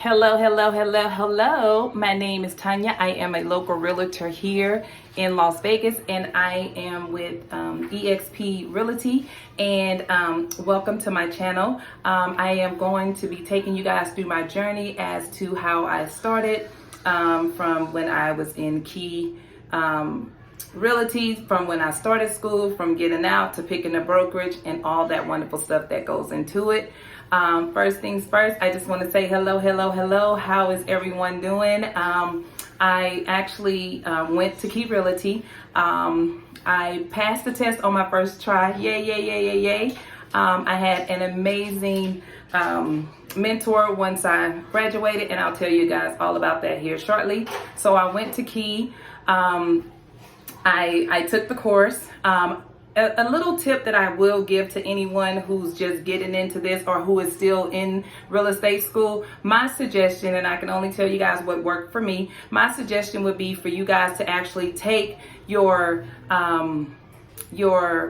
Hello. My name is Tanya. I am a local realtor here in Las Vegas, and I am with EXP Realty. And welcome to my channel. I am going to be taking you guys through my journey as to how I started from when I was in Key Realty, from when I started school, from getting out to picking a brokerage and all that wonderful stuff that goes into it. First things first, I just want to say hello. How is everyone doing? I actually went to Key Realty. I passed the test on my first try. Yay. I had an amazing mentor once I graduated, and I'll tell you guys all about that here shortly. So I went to Key. I took the course. A little tip that I will give to anyone who's just getting into this or who is still in real estate school, my suggestion, and I can only tell you guys what worked for me, my suggestion would be for you guys to actually take your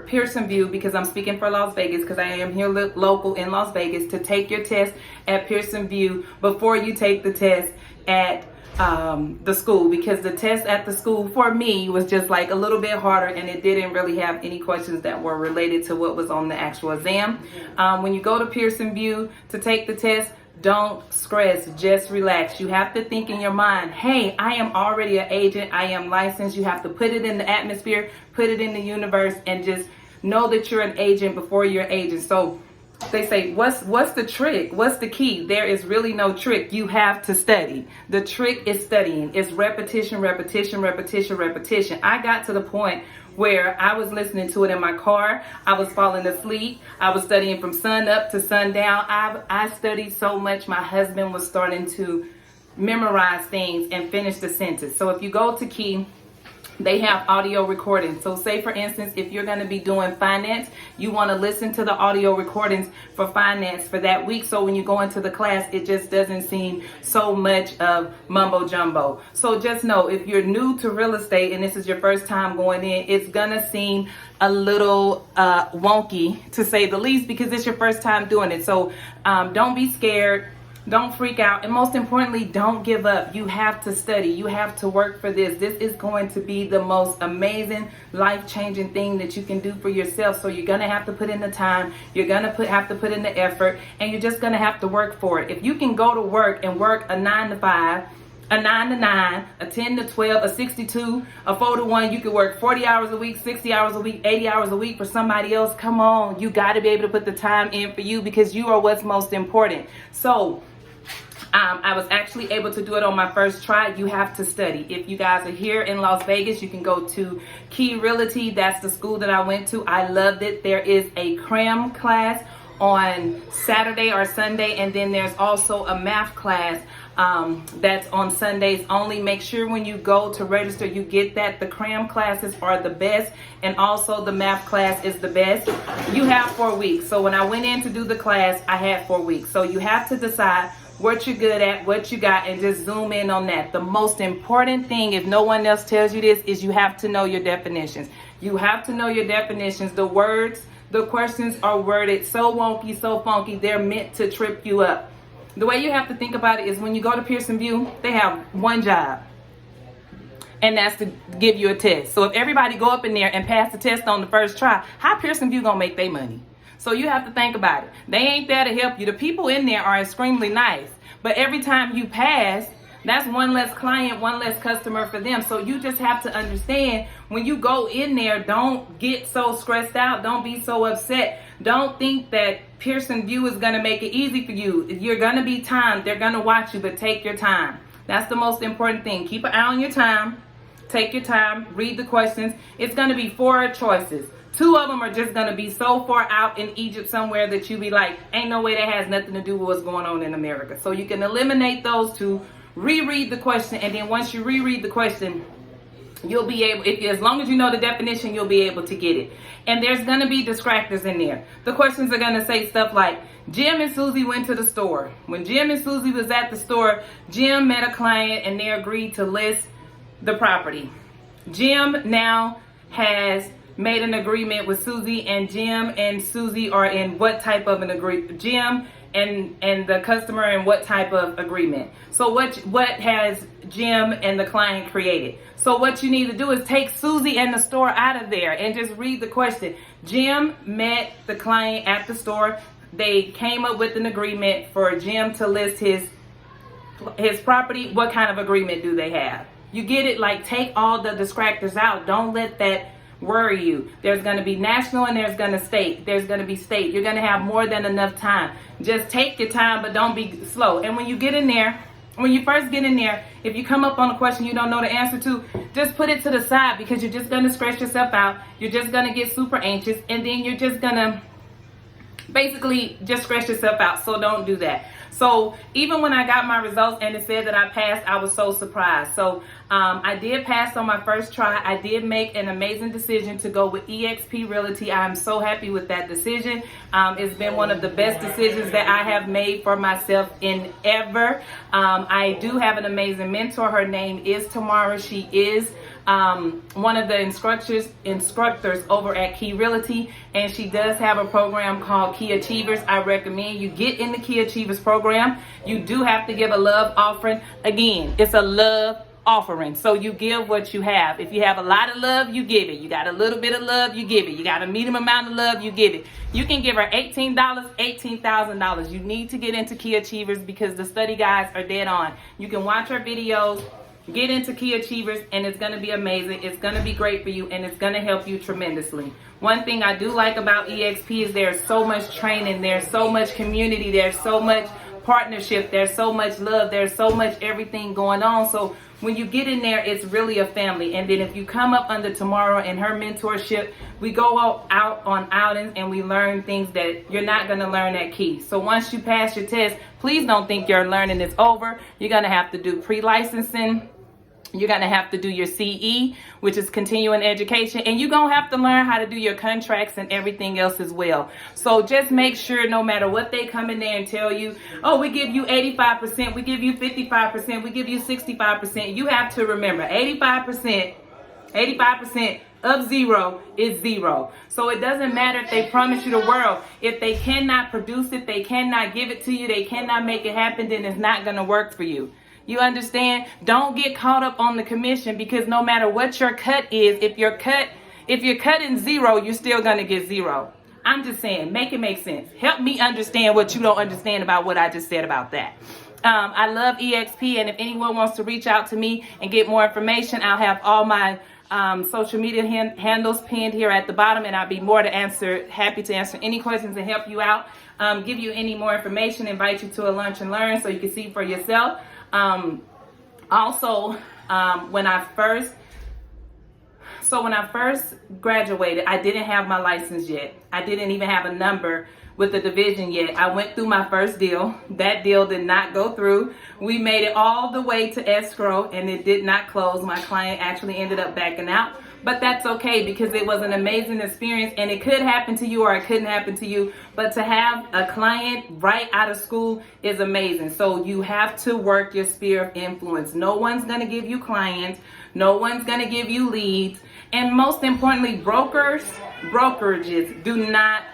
Pearson View, because I'm speaking for Las Vegas, because I am here local in Las Vegas, to take your test at Pearson View before you take the test at the school, because the test at the school for me was just like a little bit harder, and it didn't really have any questions that were related to what was on the actual exam. When you go to Pearson View to take the test, don't stress, just relax. You have to think in your mind, hey, I am already an agent, I am licensed. You have to put it in the atmosphere, put it in the universe, and just know that you're an agent before you're an agent. So they say, what's the trick? What's the key? There is really no trick. You have to study. The trick is studying. It's repetition. I got to the point where I was listening to it in my car. I was falling asleep. I was studying from sun up to sundown. I studied so much. My husband was starting to memorize things and finish the sentence. So if you go to Key, they have audio recordings. So say for instance, if you're going to be doing finance, you want to listen to the audio recordings for finance for that week. So when you go into the class, it just doesn't seem so much of mumbo jumbo. So just know, if you're new to real estate and this is your first time going in, it's going to seem a little wonky, to say the least, because it's your first time doing it. So don't be scared. Don't freak out, and most importantly, don't give up. You have to study. You have to work for this. This is going to be the most amazing, life-changing thing that you can do for yourself. So you're going to have to put in the time. You're going to have to put in the effort, and you're just going to have to work for it. If you can go to work and work a 9 to 5, a 9 to 9, a 10 to 12, a 62, a 4 to 1, you could work 40 hours a week, 60 hours a week, 80 hours a week for somebody else. Come on, you got to be able to put the time in for you, because you are what's most important. So I was actually able to do it on my first try. You have to study. If you guys are here in Las Vegas, you can go to Key Realty. That's the school that I went to. I loved it. There is a cram class on Saturday or Sunday, and then there's also a math class that's on Sundays only. Make sure when you go to register, you get that. The cram classes are the best, and also the math class is the best. You have 4 weeks. So when I went in to do the class, I had 4 weeks. So you have to decide what you're good at, what you got, and just zoom in on that. The most important thing, if no one else tells you this, is you have to know your definitions. You have to know your definitions. The words, the questions are worded so wonky, so funky, they're meant to trip you up. The way you have to think about it is, when you go to Pearson View, they have one job, and that's to give you a test. So if everybody go up in there and pass the test on the first try, how Pearson View gonna make their money? So you have to think about it. They ain't there to help you. The people in there are extremely nice, but every time you pass, that's one less client, one less customer for them. So you just have to understand, when you go in there, don't get so stressed out. Don't be so upset. Don't think that Pearson View is going to make it easy for you. You're going to be timed. They're going to watch you, but take your time. That's the most important thing. Keep an eye on your time. Take your time. Read the questions. It's going to be 4 choices. 2 of them are just going to be so far out in Egypt somewhere that you be like, ain't no way that has nothing to do with what's going on in America. So you can eliminate those 2, reread the question, and then once you reread the question, you'll be able, as long as you know the definition, you'll be able to get it. And there's going to be distractors in there. The questions are going to say stuff like, Jim and Susie went to the store. When Jim and Susie was at the store, Jim met a client and they agreed to list the property. Jim now has made an agreement with Susie, and Jim and Susie are in what type of an agreement? Jim and the customer and what type of agreement. So what has Jim and the client created? So what you need to do is take Susie and the store out of there and just read the question. Jim met the client at the store. They came up with an agreement for Jim to list his property. What kind of agreement do they have? You get it? Like, take all the distractors out. Don't let that worry you. There's going to be national and there's going to state. There's going to be state. You're going to have more than enough time. Just take your time, but don't be slow. And when you get in there, when you first get in there, if you come up on a question you don't know the answer to, just put it to the side, because you're just going to stress yourself out. You're just going to get super anxious, and then you're just going to basically just stress yourself out. So don't do that. So even when I got my results and it said that I passed, I was so surprised. So I did pass on my first try. I did make an amazing decision to go with eXp Realty. I'm so happy with that decision. It's been one of the best decisions that I have made for myself in ever. I do have an amazing mentor. Her name is Tamara. She is one of the instructors over at Key Realty, and she does have a program called Key Achievers. I recommend you get in the Key Achievers program. You do have to give a love offering. Again, it's a love offering. So you give what you have. If you have a lot of love, you give it. You got a little bit of love, you give it. You got a medium amount of love, you give it. You can give her $18, $18,000. You need to get into Key Achievers because the study guides are dead on. You can watch her videos. Get into Key Achievers, and it's going to be amazing. It's going to be great for you, and it's going to help you tremendously. One thing I do like about eXp is there's so much training, there's so much community, there's so much partnership, there's so much love, there's so much everything going on. So when you get in there, it's really a family. And then if you come up under Tamara and her mentorship, we go out on outings and we learn things that you're not going to learn at Key. So once you pass your test, please don't think your learning is over. You're going to have to do pre-licensing. You're going to have to do your CE, which is continuing education, and you're going to have to learn how to do your contracts and everything else as well. So just make sure, no matter what they come in there and tell you, oh, we give you 85%, we give you 55%, we give you 65%, you have to remember 85% of zero is zero. So it doesn't matter if they promise you the world. If they cannot produce it, they cannot give it to you, they cannot make it happen, then it's not going to work for you. You understand? Don't get caught up on the commission, because no matter what your cut is, if you're cutting zero, you're still going to get zero. I'm just saying, make it make sense. Help me understand what you don't understand about what I just said about that. I love eXp, and if anyone wants to reach out to me and get more information, I'll have all my social media handles pinned here at the bottom, and I'll be happy to answer any questions and help you out, give you any more information, invite you to a lunch and learn so you can see for yourself. Also, when I first graduated, I didn't have my license yet. I didn't even have a number with the division yet. I went through my first deal. That deal did not go through. We made it all the way to escrow, and it did not close. My client actually ended up backing out. But that's okay, because it was an amazing experience, and it could happen to you or it couldn't happen to you. But to have a client right out of school is amazing. So you have to work your sphere of influence. No one's going to give you clients. No one's going to give you leads. And most importantly, brokerages do not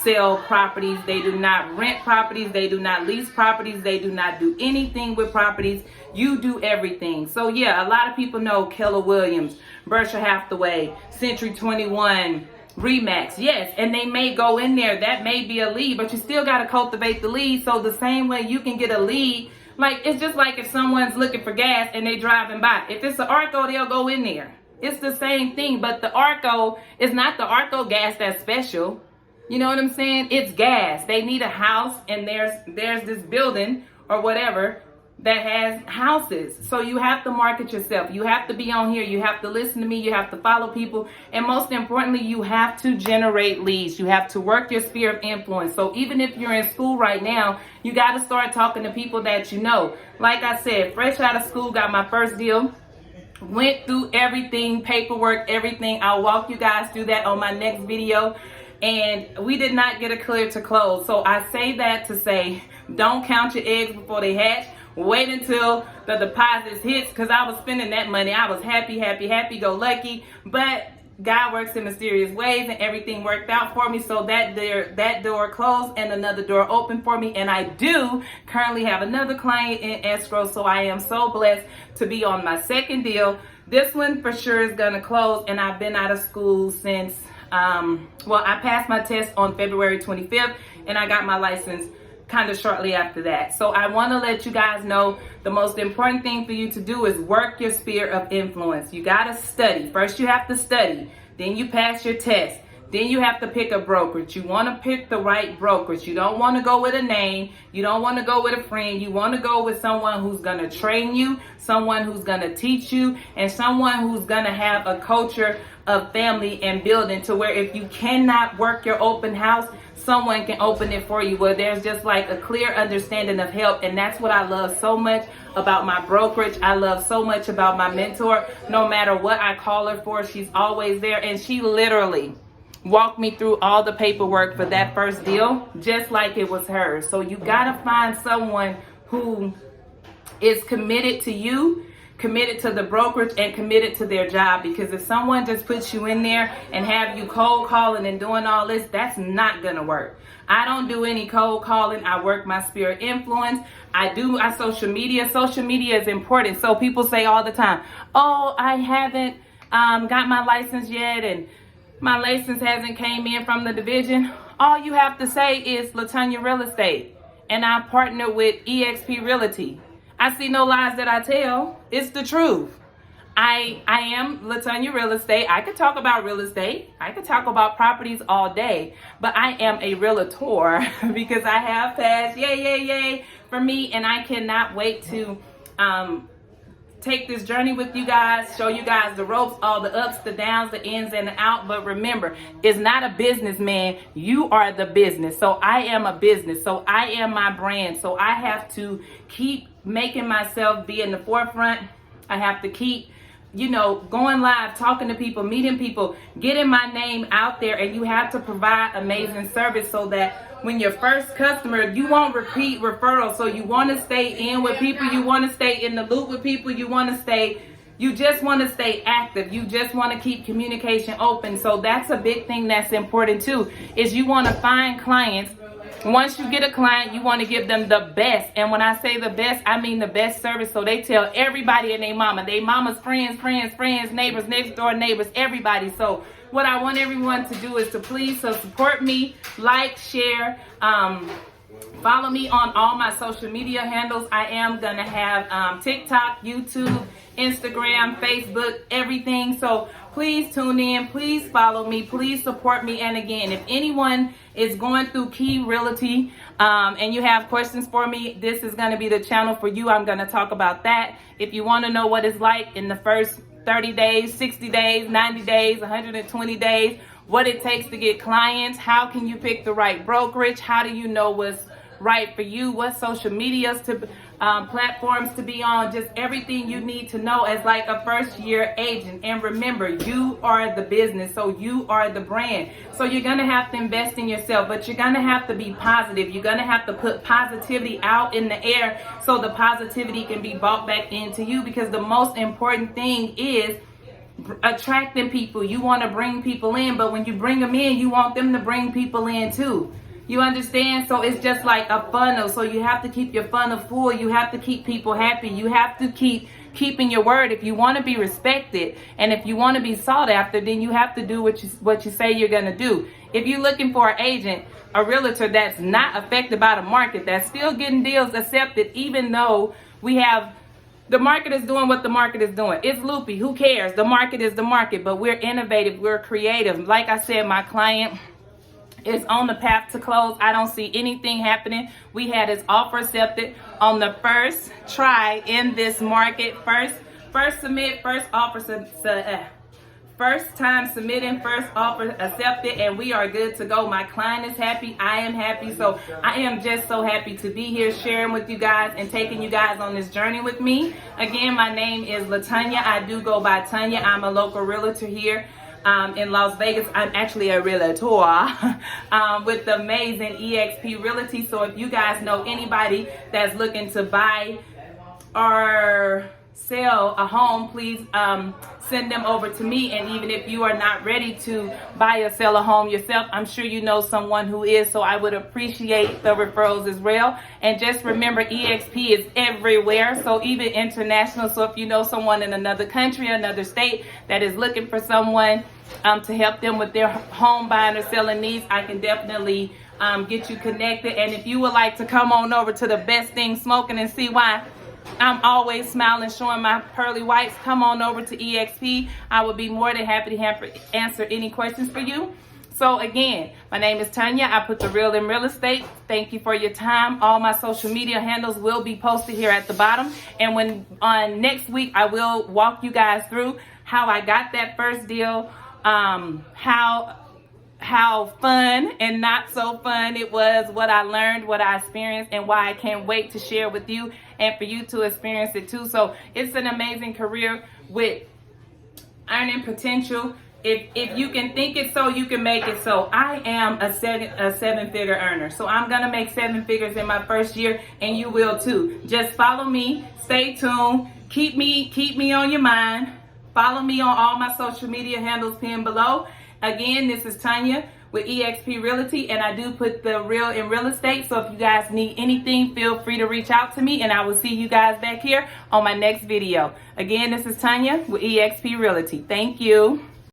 sell properties. They do not rent properties. They do not lease properties. They do not do anything with properties. You do everything. So yeah, a lot of people know Keller Williams, Berkshire Hathaway, Century 21, Remax. Yes, and they may go in there. That may be a lead, but you still got to cultivate the lead. So the same way you can get a lead, like it's just like if someone's looking for gas and they driving by. If it's an Arco, they'll go in there. It's the same thing, but the Arco is not the Arco gas that's special. You know what I'm saying? It's gas. They need a house, and there's this building or whatever that has houses. So you have to market yourself. You have to be on here. You have to listen to me. You have to follow people. And most importantly, you have to generate leads. You have to work your sphere of influence. So even if you're in school right now, you got to start talking to people that you know. Like I said, fresh out of school, got my first deal. Went through everything, paperwork, everything. I'll walk you guys through that on my next video. And we did not get a clear to close. So I say that to say, don't count your eggs before they hatch. Wait until the deposits hits, because I was spending that money. I was happy, go lucky. But God works in mysterious ways, and everything worked out for me. So that door closed and another door opened for me. And I do currently have another client in escrow. So I am so blessed to be on my second deal. This one for sure is going to close. And I've been out of school since, I passed my test on February 25th and I got my license kind of shortly after that. So I want to let you guys know the most important thing for you to do is work your sphere of influence. You got to study. First you have to study, then you pass your test, then you have to pick a brokerage. You want to pick the right brokerage. You don't want to go with a name. You don't want to go with a friend. You want to go with someone who's going to train you, someone who's going to teach you, and someone who's going to have a culture of family and building to where if you cannot work your open house, someone can open it for you, where there's just like a clear understanding of help. And that's what I love so much about my brokerage. I love so much about my mentor. No matter what I call her for, she's always there. And she literally walked me through all the paperwork for that first deal, just like it was hers. So you gotta find someone who is committed to you, committed to the brokerage, and committed to their job. Because if someone just puts you in there and have you cold calling and doing all this, that's not gonna work. I don't do any cold calling. I work my sphere of influence. I social media. Social media is important. So people say all the time, oh, I haven't got my license yet and my license hasn't came in from the division. All you have to say is Latonya Real Estate, and I partner with eXp Realty. I see no lies that I tell. It's the truth. I am Latonya Real Estate. I could talk about real estate. I could talk about properties all day, but I am a realtor because I have passed, yay, for me, and I cannot wait to take this journey with you guys, show you guys the ropes, all the ups, the downs, the ins and the out. But remember, it's not a businessman. You are the business. So I am a business. So I am my brand. So I have to keep making myself be in the forefront. I have to keep, going live, talking to people, meeting people, getting my name out there. And you have to provide amazing service so that when your first customer, you won't repeat referrals. So you want to stay in with people. You want to stay in the loop with people. You just want to stay active. You just want to keep communication open. So that's a big thing that's important too, is you want to find clients. Once you get a client, you want to give them the best. And when I say the best, I mean the best service. So they tell everybody and their mama's friends, neighbors, next door neighbors, everybody. So what I want everyone to do is to please support me, like, share, follow me on all my social media handles. I am going to have TikTok, YouTube, Instagram, Facebook, everything. So please tune in. Please follow me. Please support me. And again, if anyone is going through Key Realty and you have questions for me, this is going to be the channel for you. I'm going to talk about that. If you want to know what it's like in the first 30 days, 60 days, 90 days, 120 days, what it takes to get clients, how can you pick the right brokerage, how do you know what's right for you, what social medias to platforms to be on, just everything you need to know as like a first year agent. And remember, you are the business, so you are the brand. So you're going to have to invest in yourself, but you're going to have to be positive. You're going to have to put positivity out in the air so the positivity can be brought back into you, because the most important thing is attracting people. You want to bring people in, but when you bring them in, you want them to bring people in too. You understand? So it's just like a funnel. So you have to keep your funnel full. You have to keep people happy. You have to keep keeping your word. If you want to be respected and if you want to be sought after, then you have to do what you say you're going to do. If you're looking for an agent, a realtor that's not affected by the market, that's still getting deals accepted, even though the market is doing what the market is doing. It's loopy. Who cares? The market is the market, but we're innovative. We're creative. Like I said, my client is on the path to close. I don't see anything happening. We had his offer accepted on the first try in this market. First submit, first offer, first time submitting, first offer accepted, and we are good to go. My client is happy. I am happy. So I am just so happy to be here sharing with you guys and taking you guys on this journey with me. Again, my name is Latonya. I do go by Tonya. I'm a local realtor here in Las Vegas. I'm actually a realtor with the amazing eXp Realty. So if you guys know anybody that's looking to buy or sell a home, please send them over to me. And even if you are not ready to buy or sell a home yourself, I'm sure you know someone who is, so I would appreciate the referrals as well. And just remember, EXP is everywhere, so even international. So if you know someone in another country, another state that is looking for someone to help them with their home buying or selling needs, I can definitely get you connected. And if you would like to come on over to the Best Thing Smoking and see why I'm always smiling, showing my pearly whites, come on over to EXP. I would be more than happy to answer any questions for you. So again, my name is Tanya. I put the real in real estate. Thank you for your time. All my social media handles will be posted here at the bottom. And when on next week, I will walk you guys through how I got that first deal, how fun and not so fun it was, what I learned, what I experienced, and why I can't wait to share with you and for you to experience it too. So it's an amazing career with earning potential. If you can think it so, you can make it so. I am a seven-figure earner, so I'm gonna make 7 figures in my first year, and you will too. Just follow me, stay tuned, keep me on your mind. Follow me on all my social media handles pinned below. Again, this is Tanya with EXP Realty, and I do put the real in real estate. So if you guys need anything, feel free to reach out to me, and I will see you guys back here on my next video. Again, this is Tanya with EXP Realty. Thank you.